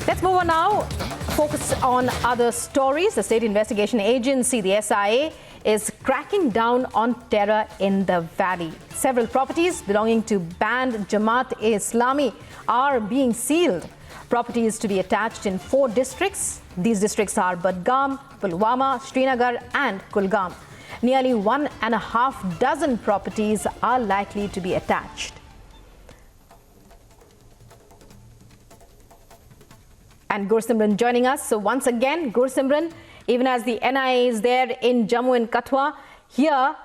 Let's move on now. Focus on other stories. The State Investigation Agency, the SIA, is cracking down on terror in the valley. Several properties belonging to banned Jamaat Islami are being sealed. Properties to be attached in 4 districts. These districts are Budgam, Pulwama, Srinagar and Kulgam. Nearly 1.5 dozen properties are likely to be attached. And Gursimran joining us. So once again, Gursimran, even as the NIA is there in Jammu and Katwa, here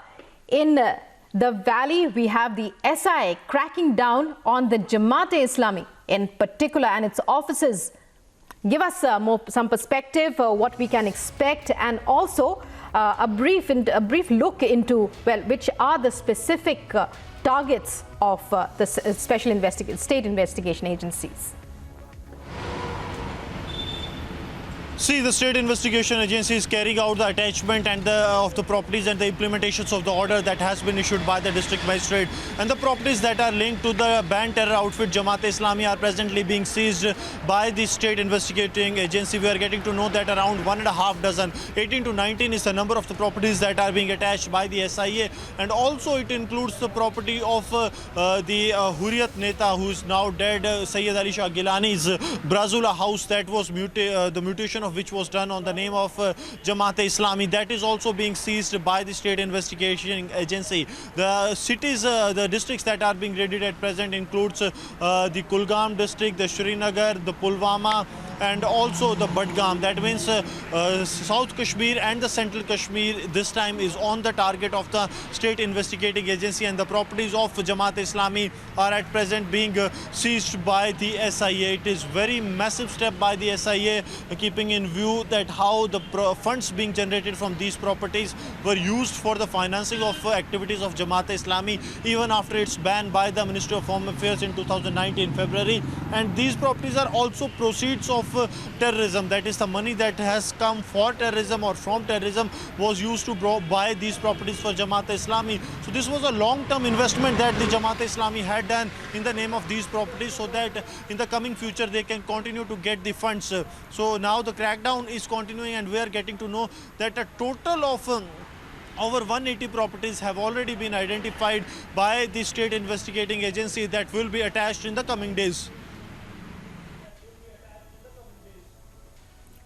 in the valley, we have the SIA cracking down on the Jamaat-e-Islami in particular and its offices. Give us some perspective, what we can expect, and also a brief look into, well, which are the specific targets of the state investigation agencies. See, the State Investigation Agency is carrying out the attachment and of the properties and the implementations of the order that has been issued by the district magistrate. And the properties that are linked to the banned terror outfit Jamaat-e-Islami are presently being seized by the State Investigating Agency. We are getting to know that around 1.5 dozen, 18 to 19 is the number of the properties that are being attached by the SIA. And also it includes the property of the Hurriyat Neta, who is now dead, Sayyid Ali Shah Gilani's Brazula house that was the mutation of which was done on the name of Jamaat-e-Islami. That is also being seized by the State Investigation Agency. The cities, the districts that are being raided at present includes the Kulgam district, the Srinagar, the Pulwama, and also the Budgam. That means South Kashmir and the Central Kashmir this time is on the target of the State Investigating Agency, and the properties of Jamaat-e-Islami are at present being seized by the SIA. It is very massive step by the SIA, keeping in view that how the funds being generated from these properties were used for the financing of activities of Jamaat-e-Islami even after its ban by the Ministry of Home Affairs in 2019 February. And these properties are also proceeds of terrorism. That is, the money that has come for terrorism or from terrorism was used to buy these properties for Jamaat-e-Islami. So this was a long-term investment that the Jamaat-e-Islami had done in the name of these properties, so that in the coming future they can continue to get the funds. So now the crackdown is continuing, and we are getting to know that a total of over 180 properties have already been identified by the State Investigating Agency that will be attached in the coming days.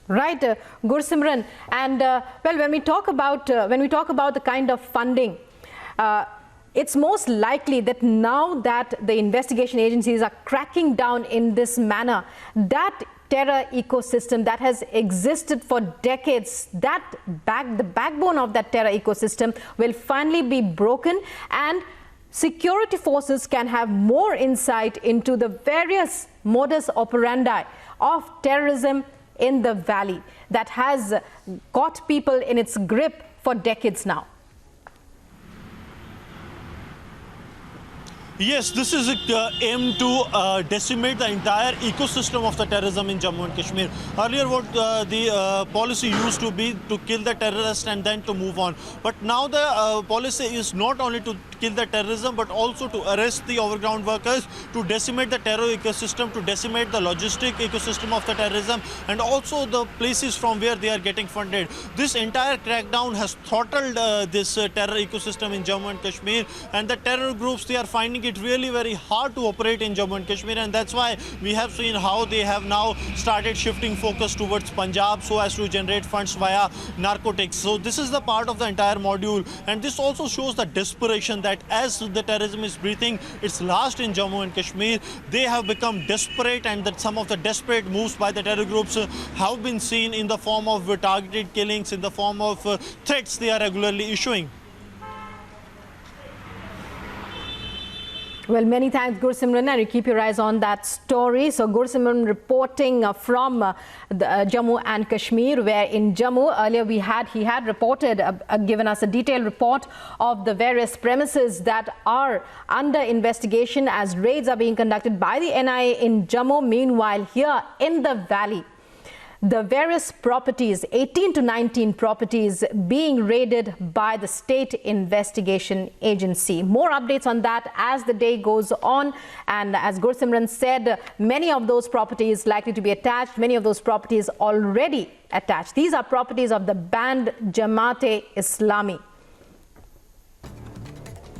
Right, Gursimran, and well, when we talk about the kind of funding, it's most likely that now that the investigation agencies are cracking down in this manner, that terror ecosystem that has existed for decades, the backbone of that terror ecosystem will finally be broken, and security forces can have more insight into the various modus operandi of terrorism in the valley that has got people in its grip for decades now. Yes, this is aimed to decimate the entire ecosystem of the terrorism in Jammu and Kashmir. Earlier, what the policy used to be to kill the terrorist and then to move on. But now the policy is not only to kill the terrorism, but also to arrest the overground workers, to decimate the terror ecosystem, to decimate the logistic ecosystem of the terrorism, and also the places from where they are getting funded. This entire crackdown has throttled this terror ecosystem in Jammu and Kashmir, and the terror groups, they are finding it really very hard to operate in Jammu and Kashmir, and that's why we have seen how they have now started shifting focus towards Punjab so as to generate funds via narcotics. So this is the part of the entire module, and this also shows the desperation that as the terrorism is breathing its last in Jammu and Kashmir, they have become desperate, and that some of the desperate moves by the terror groups have been seen in the form of targeted killings, in the form of threats they are regularly issuing. Well, many thanks, Gursimran, and you keep your eyes on that story. So Gursimran reporting from Jammu and Kashmir, where in Jammu earlier he had reported, given us a detailed report of the various premises that are under investigation as raids are being conducted by the NIA in Jammu. Meanwhile, here in the valley, the various properties, 18 to 19 properties being raided by the State Investigation Agency. More updates on that as the day goes on. And as Gursimran said, many of those properties likely to be attached, many of those properties already attached. These are properties of the banned Jamaat Islami.